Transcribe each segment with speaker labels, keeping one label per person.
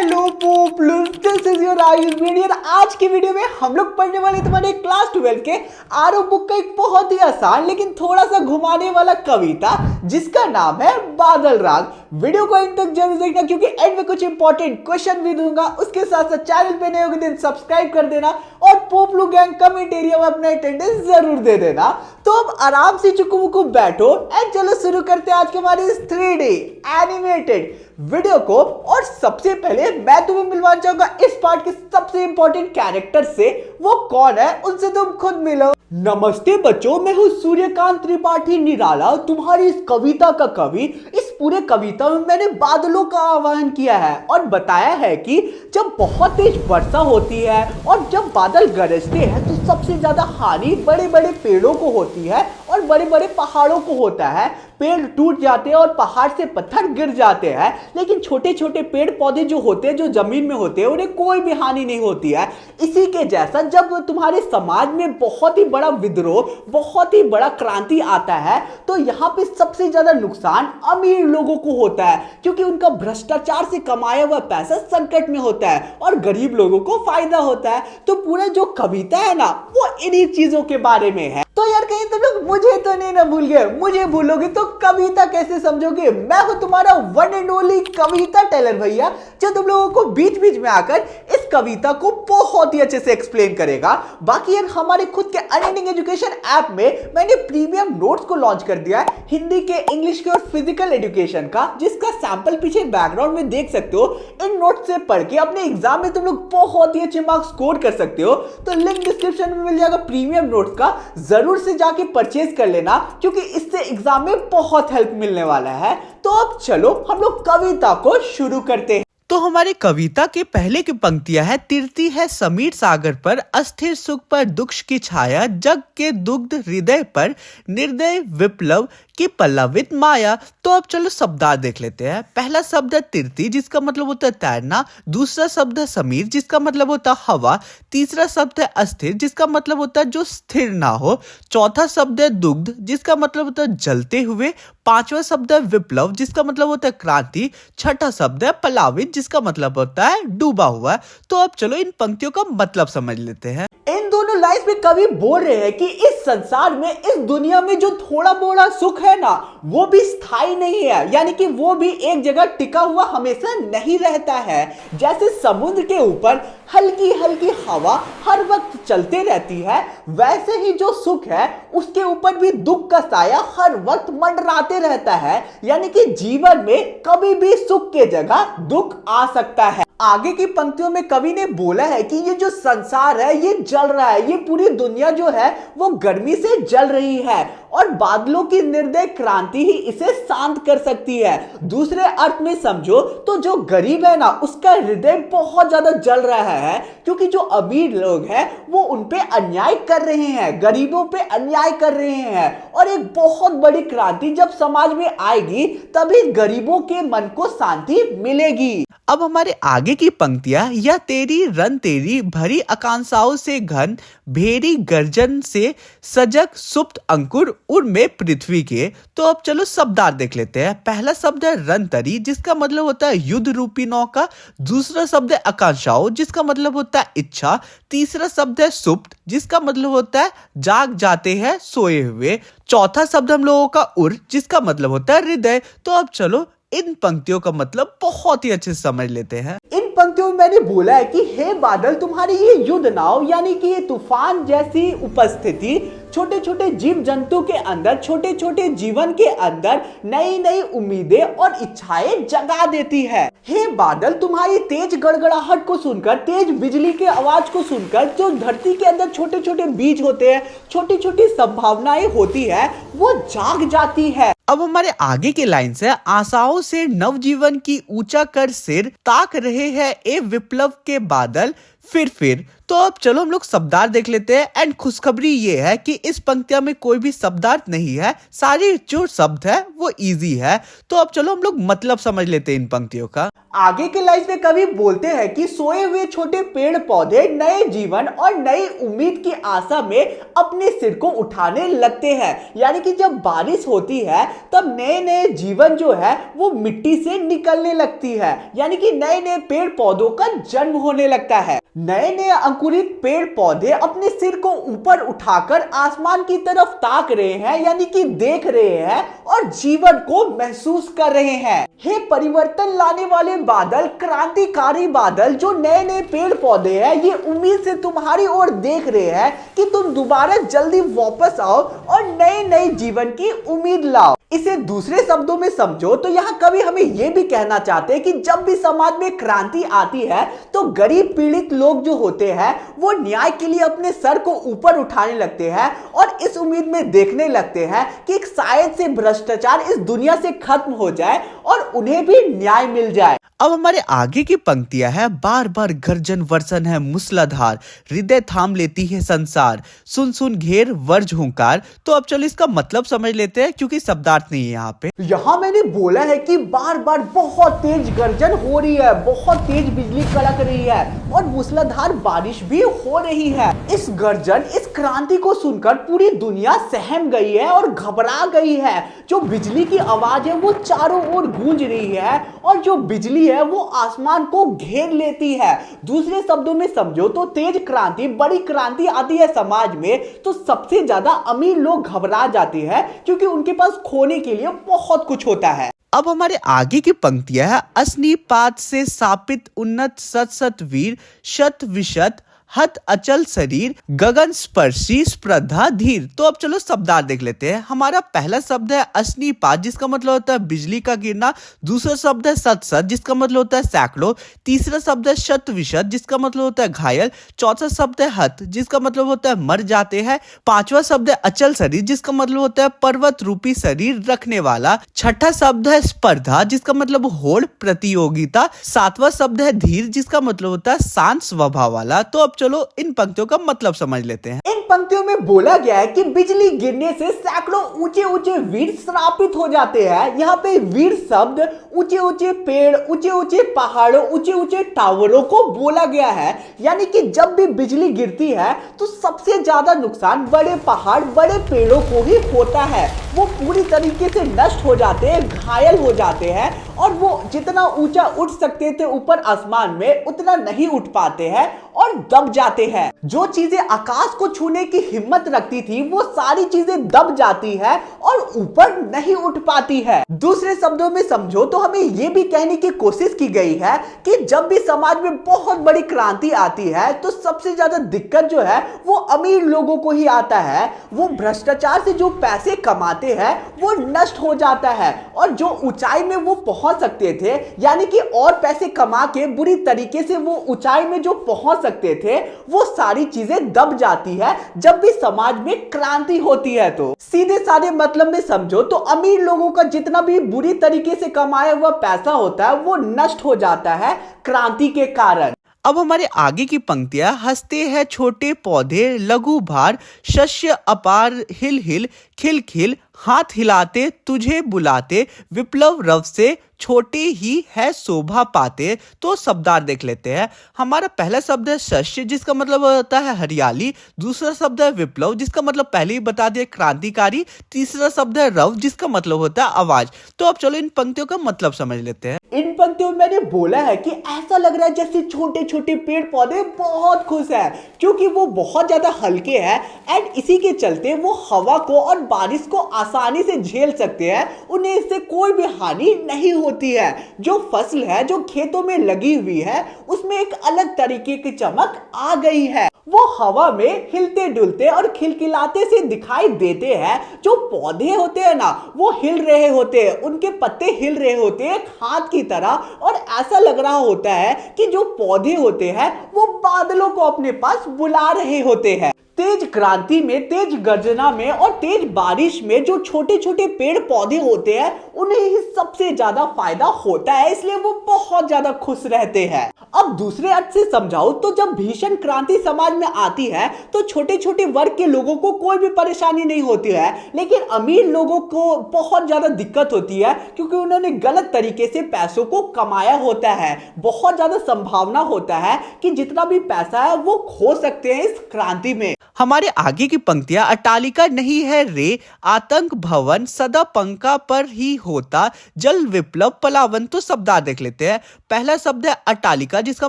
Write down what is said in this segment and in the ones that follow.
Speaker 1: Hello popular, this is your Ayush media. आज की video में हम लोग पढ़ने वाले तुम्हारे क्लास 12 के आरओ बुक का एक बहुत ही आसान लेकिन थोड़ा सा घुमाने वाला कविता जिसका नाम है बादल राग। वीडियो को एंड तक जरूर देखना क्योंकि एंड में कुछ इंपॉर्टेंट क्वेश्चन भी दूंगा। उसके साथ साथ चैनल पे नए हो गए सब्सक्राइब कर देना और पोपलू गैंग कमेंट एरिया में अपना अटेंडेंस जरूर दे देना। तो अब आराम से चुकू मुकू बैठो एंड चलो शुरू करते हैं आज के हमारे 3D एनिमेटेड वीडियो को। और सबसे पहले मैं तुम्हें मिलवाना चाहूंगा इस पार्ट के सबसे इंपॉर्टेंट कैरेक्टर से। वो कौन है उनसे तुम खुद मिलो। नमस्ते बच्चों, मैं हूँ सूर्यकांत त्रिपाठी निराला, तुम्हारी इस कविता का कवि। इस पूरे कविता में मैंने बादलों का आह्वान किया है और बताया है कि जब बहुत तेज वर्षा होती है और जब बादल गरजते हैं तो सबसे ज्यादा हानि बड़े बड़े पेड़ों को होती है और बड़े बड़े पहाड़ों को होता है। पेड़ टूट जाते हैं और पहाड़ से पत्थर गिर जाते हैं, लेकिन छोटे छोटे पेड़ पौधे जो होते हैं जो जमीन में होते हैं उन्हें कोई भी हानि नहीं होती है। इसी के जैसा जब तुम्हारे समाज में बहुत ही बड़ा विद्रोह, बहुत ही बड़ा क्रांति आता है तो यहाँ पे सबसे ज्यादा नुकसान अमीर लोगों को होता है क्योंकि उनका भ्रष्टाचार से कमाया हुआ पैसा संकट में होता है और गरीब लोगों को फायदा होता है। तो पूरा जो कविता है ना वो इन्हीं चीजों के बारे में है। तो यार कहीं तुम लोग मुझे तो नहीं ना भूल गए, मुझे भूलोगे तो कविता कैसे समझोगे। मैं हूं तुम्हारा one and only Kavita tailor भैया, जो तुम लोगों को बीच बीच में आकर इस कविता को बहुत ही अच्छे से एक्सप्लेन करेगा। बाकी यार हमारे खुद के अनएंडिंग एजुकेशन ऐप में मैंने प्रीमियम नोट्स को लॉन्च कर दिया है, हिंदी के, इंग्लिश के और फिजिकल एजुकेशन का, जिसका सैंपल पीछे बैकग्राउंड में देख सकते हो। इन नोट्स से पढ़ के अपने एग्जाम में तुम लोग बहुत ही अच्छे मार्क्स स्कोर कर सकते हो। तो लिंक डिस्क्रिप्शन में मिल जाएगा प्रीमियम नोट्स का, जरूर से जाके परचेज कर लेना क्योंकि इससे एग्जाम में बहुत हेल्प मिलने वाला है। तो अब चलो हम लोग कविता को शुरू करते हैं।
Speaker 2: तो हमारी कविता के पहले की पंक्तियां है, तिरती है समीर सागर पर, अस्थिर सुख पर दुख की छाया, जग के दुग्ध हृदय पर, निर्दय विप्लव की पल्लवित माया। तो अब चलो शब्दार्थ देख लेते हैं। पहला शब्द है तिरती जिसका मतलब होता है तैरना, दूसरा शब्द है समीर जिसका मतलब होता है हवा, तीसरा शब्द है अस्थिर जिसका मतलब होता है जो स्थिर ना हो, चौथा शब्द है दुग्ध जिसका मतलब होता है जलते हुए, पांचवा शब्द है विप्लव जिसका मतलब होता है क्रांति, छठा शब्द है पलावित जिसका मतलब होता है डूबा हुआ। तो अब चलो इन पंक्तियों का मतलब समझ लेते हैं।
Speaker 1: इन दोनों लाइन्स में कवि बोल रहे हैं कि इस संसार में, इस दुनिया में जो थोड़ा बोड़ा सुख है ना वो भी स्थायी नहीं है, यानी कि वो भी एक जगह टिका हुआ हमेशा नहीं रहता है। जैसे समुद्र के ऊपर हल्की हल्की हवा हर वक्त चलते रहती है, वैसे ही जो सुख है उसके ऊपर भी दुख का साया हर वक्त मंडराते रहता है। यानी कि जीवन में कभी भी सुख के जगह दुख आ सकता है। आगे की पंक्तियों में कवि ने बोला है कि ये जो संसार है ये जल रहा है, ये पूरी दुनिया जो है वो गर्मी से जल रही है और बादलों की निर्दय क्रांति ही इसे शांत कर सकती है। दूसरे अर्थ में समझो तो जो गरीब है ना उसका हृदय बहुत ज्यादा जल रहा है क्योंकि जो अमीर लोग हैं वो उन पे अन्याय कर रहे हैं, गरीबों पे अन्याय कर रहे हैं। और एक बहुत बड़ी क्रांति जब समाज में आएगी तभी गरीबों के मन को शांति मिलेगी।
Speaker 2: अब हमारे आगे की पंक्तियां, या तेरी रन तेरी भरी आकांक्षाओं से घन, भेरी गर्जन से सजग सुप्त अंकुर उर्मे पृथ्वी के। तो अब चलो शब्दार्थ देख लेते हैं। पहला शब्द है रंतरी जिसका मतलब होता है युद्ध रूपी नौका, दूसरा शब्द है आकांक्षाओं जिसका मतलब होता है इच्छा, तीसरा शब्द है सुप्त जिसका मतलब होता है जाग जाते हैं सोए हुए, चौथा शब्द हम लोगों का उर जिसका मतलब होता है हृदय। तो अब चलो इन पंक्तियों का मतलब बहुत ही अच्छे से समझ लेते हैं।
Speaker 1: इन पंक्तियों में मैंने बोला है कि हे बादल, तुम्हारी ये युद्ध नाव यानी कि ये तूफान जैसी उपस्थिति छोटे छोटे जीव जंतु के अंदर, छोटे छोटे जीवन के अंदर नई नई उम्मीदें और इच्छाएं जगा देती है। हे बादल, तुम्हारी तेज गड़गड़ाहट को सुनकर, तेज बिजली के आवाज को सुनकर जो धरती के अंदर छोटे छोटे बीज होते हैं, छोटी छोटी संभावनाएं होती है, वो जाग जाती है।
Speaker 2: अब हमारे आगे के लाइन से, आशाओं से नवजीवन की ऊंचा कर सिर, ताक रहे हैं ए विप्लव के बादल फिर। तो अब चलो हम लोग शब्दार्थ देख लेते हैं। एंड खुशखबरी ये है कि इस पंक्तियों में कोई भी शब्दार्थ नहीं है, सारे जो शब्द है वो इजी है। तो अब चलो हम लोग मतलब समझ लेते हैं इन पंक्तियों का।
Speaker 1: आगे के लाइन में कवि बोलते हैं कि सोए हुए छोटे पेड़ पौधे नए जीवन और नई उम्मीद की आशा में अपने सिर को उठाने लगते हैं। यानी कि जब बारिश होती है तब नए नए जीवन जो है वो मिट्टी से निकलने लगती है, यानी कि नए नए पेड़ पौधों का जन्म होने लगता है। नए नए अंकुरित पेड़ पौधे अपने सिर को ऊपर उठाकर आसमान की तरफ ताक रहे हैं, यानी कि देख रहे हैं और जीवन को महसूस कर रहे हैं। हे परिवर्तन लाने वाले बादल, क्रांतिकारी बादल, जो नए नए पेड़ पौधे हैं ये उम्मीद से तुम्हारी ओर देख रहे हैं कि तुम दोबारा जल्दी वापस आओ और नए नए जीवन की उम्मीद लाओ। इसे दूसरे शब्दों में समझो तो यहाँ कवि हमें यह भी कहना चाहते हैं कि जब भी समाज में क्रांति आती है तो गरीब पीड़ित लोग जो होते हैं वो न्याय के लिए अपने सर को ऊपर उठाने लगते हैं और इस उम्मीद में देखने लगते हैं कि शायद से भ्रष्टाचार इस दुनिया से खत्म हो जाए और उन्हें भी न्याय मिल जाए।
Speaker 2: अब हमारे आगे की पंक्तियां है, बार बार गर्जन वर्षन है मूसलाधार, हृदय थाम लेती है संसार, सुन सुन घेर वर्ज हुंकार। तो अब चलो इसका मतलब समझ लेते हैं, क्योंकि शब्दार्थ नहीं है यहाँ पे।
Speaker 1: यहाँ मैंने बोला है कि बार बार बहुत तेज गर्जन हो रही है, बहुत तेज बिजली कड़क रही है और मूसलाधार बारिश भी हो रही है। इस गर्जन, इस क्रांति को सुनकर पूरी दुनिया सहम गई है और घबरा गई है। जो बिजली की आवाज है वो चारों ओर गूंज रही है और जो बिजली है वो आसमान को घेर लेती है। दूसरे शब्दों में समझो तो तेज क्रांति, बड़ी क्रांति आती है समाज में तो सबसे ज्यादा अमीर लोग घबरा जाते हैं क्योंकि उनके पास खोने के लिए बहुत कुछ होता है।
Speaker 2: अब हमारे आगे की पंक्तियां है, असनीपात से सापित उन्नत सत सत वीर, शत विशत हत अचल शरीर, गगन स्पर्शी स्पर्धा धीर। तो अब चलो शब्दार्थ देख लेते हैं। हमारा पहला शब्द है असनीपात, जिसका मतलब होता है बिजली का गिरना। दूसरा शब्द है सत सत, जिसका मतलब होता है सैकड़ों। तीसरा शब्द है शत विशत, जिसका मतलब होता है घायल। चौथा शब्द है हत, जिसका मतलब होता है मर जाते हैं। पांचवा शब्द है अचल शरीर, जिसका मतलब होता है पर्वत रूपी शरीर रखने वाला। छठा शब्द है स्पर्धा, जिसका मतलब होड़, प्रतियोगिता। सातवां शब्द है धीर, जिसका मतलब होता है शांत स्वभाव वाला। तो अब चलो इन पंक्तियों का मतलब समझ लेते हैं।
Speaker 1: इन पंक्तियों में बोला गया है कि बिजली गिरने से सैकड़ों ऊंचे ऊंचे वीर श्रापित हो जाते हैं। यहाँ पे वीर शब्द ऊंचे ऊंचे पेड़, ऊंचे ऊंचे पहाड़ों, ऊंचे ऊंचे टावरों को बोला गया है। यानी कि जब भी बिजली गिरती है तो सबसे ज्यादा नुकसान बड़े पहाड़, बड़े पेड़ों को ही होता है। वो पूरी तरीके से नष्ट हो जाते हैं, घायल हो जाते हैं और वो जितना ऊंचा उठ सकते थे ऊपर आसमान में उतना नहीं उठ पाते हैं और दब जाते हैं। जो चीजें आकाश को छूने की हिम्मत रखती थी वो सारी चीजें दब जाती है और ऊपर नहीं उठ पाती है। दूसरे शब्दों में समझो तो हमें यह भी कहने की कोशिश की गई है कि जब भी समाज में बहुत बड़ी क्रांति आती है तो सबसे ज्यादा दिक्कत जो है वो अमीर लोगों को ही आता है। वो भ्रष्टाचार से जो पैसे कमाते हैं वो नष्ट हो जाता है और जो ऊंचाई में वो पहुंच सकते थे, यानी कि और पैसे कमा के बुरी तरीके से वो ऊंचाई में जो पहुंच सकते थे, वो सारी चीजें दब जाती है जब भी समाज में क्रांति होती है। तो सीधे साधे मतलब में समझो तो अमीर लोगों का जितना भी बुरी तरीके से कमाया हुआ पैसा होता है वो नष्ट हो जाता है क्रांति के कारण।
Speaker 2: अब हमारे आगे की पंक्तियां, हंसते हैं छोटे पौधे लघु भार, शस्य अपार हिल हिल खिल खिल, हाथ हिलाते तुझे बुलाते, विप्लव रव से छोटे ही है शोभा पाते। तो शब्दार्थ देख लेते हैं। हमारा पहला शब्द है शस्य, जिसका मतलब होता है हरियाली। दूसरा शब्द है विप्लव, जिसका मतलब पहले ही बता दिया क्रांतिकारी। तीसरा शब्द है रव, जिसका मतलब होता है आवाज। तो अब चलो इन पंक्तियों का मतलब समझ लेते हैं।
Speaker 1: इन पंक्तियों में मैंने बोला है कि ऐसा लग रहा है जैसे छोटे छोटे पेड़ पौधे बहुत खुश हैं क्योंकि वो बहुत ज्यादा हल्के हैं एंड इसी के चलते वो हवा को और बारिश को आसानी से झेल सकते हैं। उन्हें इससे कोई भी हानि नहीं होती है। जो फसल है जो खेतों में लगी हुई है उसमें एक अलग तरीके की चमक आ गई है। वो हवा में हिलते डुलते और खिलखिलाते से दिखाई देते हैं। जो पौधे होते हैं ना वो हिल रहे होते हैं, उनके पत्ते हिल रहे होते हैं हाथ की तरह और ऐसा लग रहा होता है कि जो पौधे होते हैं वो बादलों को अपने पास बुला रहे होते हैं। तेज क्रांति में, तेज गर्जना में और तेज बारिश में जो छोटे छोटे पेड़ पौधे होते हैं उन्हें ही सबसे ज्यादा फायदा होता है, इसलिए वो बहुत ज्यादा खुश रहते हैं। अब दूसरे अर्थ से समझाओ तो जब भीषण क्रांति समाज में आती है तो छोटे छोटे वर्ग के लोगों को कोई भी परेशानी नहीं होती है, लेकिन अमीर लोगों को बहुत ज्यादा दिक्कत होती है क्योंकि उन्होंने गलत तरीके से पैसों को कमाया होता है। बहुत ज्यादा संभावना होता है कि जितना भी पैसा है वो खो सकते हैं इस क्रांति में।
Speaker 2: हमारे आगे की पंक्तियां अट्टालिका नहीं है रे, आतंक भवन सदा पंखा पर ही होता, जल विप्लव पलावन। तो शब्दार्थ देख लेते हैं। पहला शब्द है अट्टालिका जिसका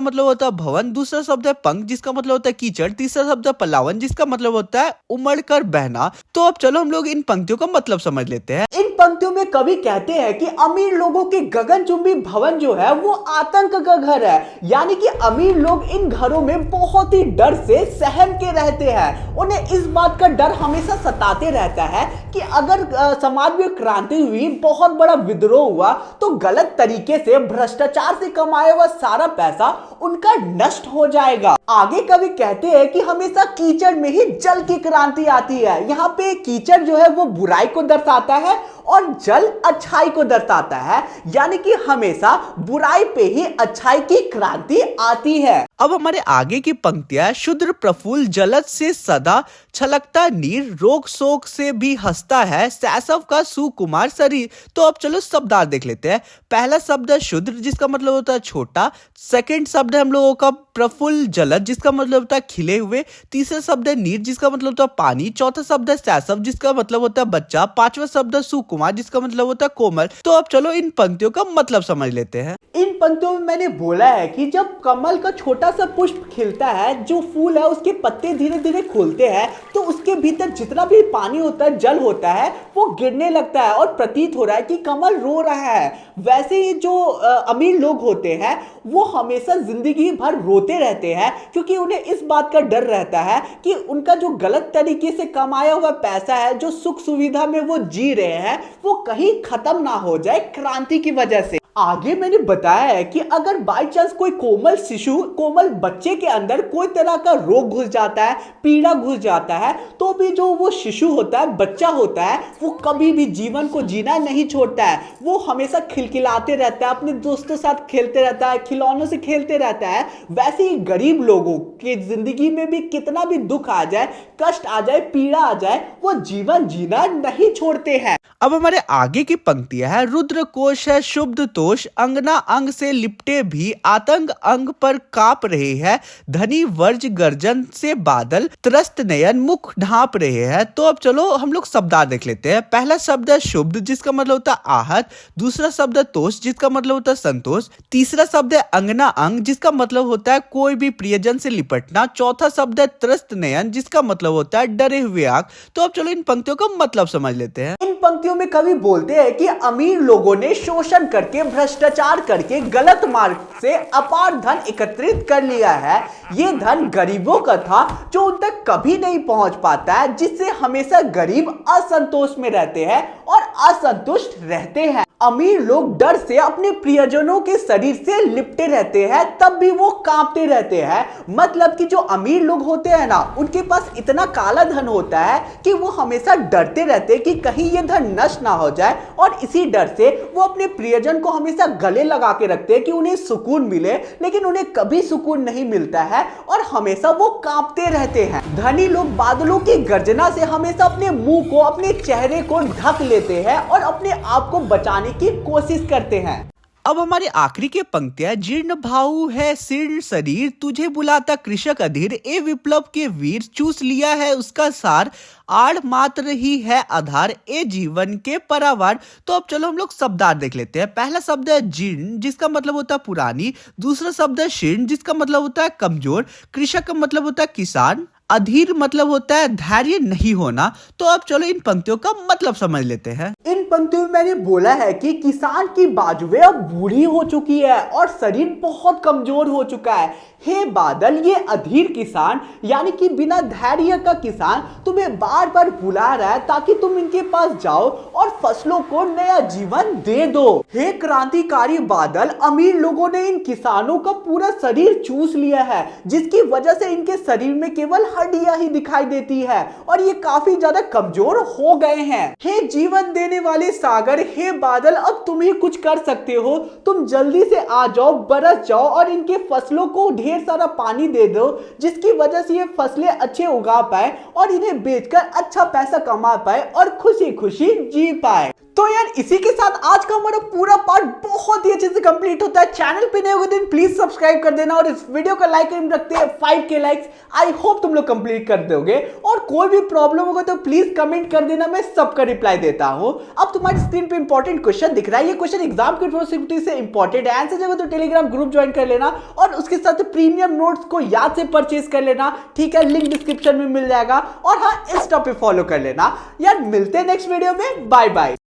Speaker 2: मतलब होता है भवन, दूसरा शब्द है पंख जिसका मतलब होता है कीचड़, तीसरा शब्द है पलावन जिसका मतलब होता है उमड़कर बहना। तो अब चलो हम लोग इन पंक्तियों का मतलब समझ लेते हैं।
Speaker 1: इन पंक्तियों में कवि कहते हैं कि अमीर लोगों के गगनचुंबी भवन जो है वो आतंक का घर है, यानी कि अमीर लोग इन घरों में बहुत ही डर से सहम के रहते हैं। उन्हें इस बात का डर हमेशा सताते रहता है कि अगर समाज में क्रांति हुई, बहुत बड़ा विद्रोह हुआ तो गलत तरीके से भ्रष्टाचार से कमाया हुआ सारा पैसा उनका नष्ट हो जाएगा। आगे कवि कहते हैं कि हमेशा कीचड़ में ही जल की क्रांति आती है। यहाँ पे कीचड़ जो है वो बुराई को दर्शाता है और जल अच्छाई को दर्शाता है, यानी कि हमेशा बुराई पे ही अच्छाई की क्रांति आती है।
Speaker 2: अब हमारे आगे की पंक्तियां शुद्र प्रफुल्ल जलद से सदा छलकता नीर, रोग शोक से भी हंसता है शैशव का सुकुमार शरीर। तो अब चलो शब्दार्थ देख लेते हैं। पहला शब्द है शुद्र जिसका मतलब होता है छोटा, सेकंड शब्द है हम लोगों का प्रफुल्ल जलद जिसका मतलब होता है खिले हुए, तीसरा शब्द है नीर जिसका मतलब होता है पानी, चौथा शब्द है शैशव जिसका मतलब होता है बच्चा, पांचवा शब्द है सुकुमार जिसका मतलब होता है कोमल। तो अब चलो इन पंक्तियों का मतलब समझ लेते हैं।
Speaker 1: इन पंक्तियों में मैंने बोला है कि जब कमल का छोटा सा पुष्प खिलता है, जो फूल है उसके पत्ते धीरे धीरे खुलते हैं तो उसके भीतर जितना भी पानी होता है, जल होता है, वो गिरने लगता है और प्रतीत हो रहा है कि कमल रो रहा है। वैसे ही जो अमीर लोग होते हैं वो हमेशा जिंदगी भर रोते रहते हैं क्योंकि उन्हें इस बात का डर रहता है कि उनका जो गलत तरीके से कमाया हुआ पैसा है, जो सुख सुविधा में वो जी रहे हैं, वो कहीं खत्म ना हो जाए क्रांति की वजह से। आगे मैंने बताया है कि अगर बाई चांस कोई कोमल शिशु, कोमल बच्चे के अंदर कोई तरह का रोग घुस जाता है, पीड़ा घुस जाता है, तो भी जो वो शिशु होता है, बच्चा होता है, वो कभी भी जीवन को जीना नहीं छोड़ता है। वो हमेशा खिलखिलाते रहता है, अपने दोस्तों साथ खेलते रहता है, खिलौनों से खेलते रहता है। वैसे ही गरीब लोगों की जिंदगी में भी कितना भी दुख आ जाए, कष्ट आ जाए, पीड़ा आ जाए, वो जीवन जीना नहीं छोड़ते हैं।
Speaker 2: अब हमारे आगे की पंक्तियां है रुद्र कोश है शुभ तोष, अंगना अंग से लिपटे भी आतंक अंग पर काप रहे हैं, धनी वर्ज गर्जन से बादल त्रस्त नयन मुख ढांप रहे हैं। तो अब चलो हम लोग शब्दार्थ देख लेते हैं। पहला शब्द है शुभ जिसका मतलब होता है आहत, दूसरा शब्द है तोष जिसका मतलब होता है संतोष, तीसरा शब्द है अंगना अंग जिसका मतलब होता है कोई भी प्रियजन से लिपटना, चौथा शब्द है त्रस्त नयन जिसका मतलब होता है डरे हुए आंख। तो अब चलो इन पंक्तियों का मतलब समझ लेते हैं।
Speaker 1: इन पंक्तियों में कवि बोलते हैं कि अमीर लोगों ने शोषण करके, भ्रष्टाचार करके, गलत मार्ग से अपार धन एकत्रित कर लिया है। ये धन गरीबों का था जो उन तक कभी नहीं पहुंच पाता है, जिससे हमेशा गरीब असंतोष में रहते हैं और असंतुष्ट रहते हैं। अमीर लोग डर से अपने प्रियजनों के शरीर से लिपटे रहते हैं, तब भी वो कांपते रहते हैं। मतलब कि जो अमीर लोग होते हैं ना, उनके पास इतना काला धन होता है कि वो हमेशा डरते रहते हैं कि कहीं ये धन नष्ट ना हो जाए, और इसी डर से वो अपने प्रियजन को हमेशा गले लगा के रखते हैं कि उन्हें सुकून मिले, लेकिन उन्हें कभी सुकून नहीं मिलता है और हमेशा वो कांपते रहते हैं। धनी लोग बादलों की गर्जना से हमेशा अपने मुंह को, अपने चेहरे को ढक लेते हैं और अपने आप को बचाने की कोशिश करते हैं।
Speaker 2: अब हमारी आखिरी की पंक्तियां जीर्ण भाऊ है शीर्ण शरीर, तुझे बुलाता कृषक अधीर, ए विप्लव के वीर चूस लिया है उसका सार, आड़ मात्र ही है आधार, ए जीवन के परावार। तो अब चलो हम लोग शब्दार्थ देख लेते हैं। पहला शब्द है जीर्ण जिसका मतलब होता है पुरानी, दूसरा शब्द है शीर्ण जिसका मतलब होता है कमजोर, कृषक का मतलब होता है किसान, अधीर मतलब होता है धैर्य नहीं होना। तो अब चलो इन पंक्तियों का मतलब समझ लेते हैं।
Speaker 1: इन पंक्तियों में मैंने बोला है कि किसान की बाजुएं अब बूढ़ी हो चुकी है और शरीर बहुत कमजोर हो चुका है। हे बादल, ये अधीर किसान यानी कि बिना धैर्य का किसान तुम्हें बार बार बुला रहा है ताकि तुम इनके पास जाओ और फसलों को नया जीवन दे दो। हे क्रांतिकारी बादल, अमीर लोगों ने इन किसानों का पूरा शरीर चूस लिया है, जिसकी वजह से इनके शरीर में केवल हड्डियां ही दिखाई देती है और ये काफी ज्यादा कमजोर हो गए हैं। हे जीवन देने वाले सागर, हे बादल, अब तुम ही कुछ कर सकते हो। तुम जल्दी से आ जाओ, बरस जाओ और इनके फसलों को ढेर सारा पानी दे दो, जिसकी वजह से ये फसलें अच्छे उगा पाए और इन्हें बेचकर अच्छा पैसा कमा पाए और खुशी खुशी जी पाए। तो यार इसी के साथ आज का हमारा पूरा पार्ट बहुत ही अच्छे से कंप्लीट होता है। चैनल पे नए हो तो प्लीज सब्सक्राइब कर देना और इस वीडियो का लाइक रखते हैं 5K लाइक्स। आई होप तुम लोग कंप्लीट कर दोगे और कोई भी प्रॉब्लम होगा तो प्लीज कमेंट कर देना, मैं सबका रिप्लाई देता हूं। अब तुम्हारी स्क्रीन पे इंपॉर्टेंट क्वेश्चन दिख रहा है, ये क्वेश्चन एग्जाम की पॉसिबिलिटी से इंपॉर्टेंट है। आंसर जगह तो टेलीग्राम ग्रुप ज्वाइन कर लेना और उसके साथ प्रीमियम नोट्स को याद से परचेज कर लेना, ठीक है, लिंक डिस्क्रिप्शन में मिल जाएगा। और हाँ, इंस्टा पे फॉलो कर लेना। यार मिलते हैं नेक्स्ट वीडियो में, बाय बाय।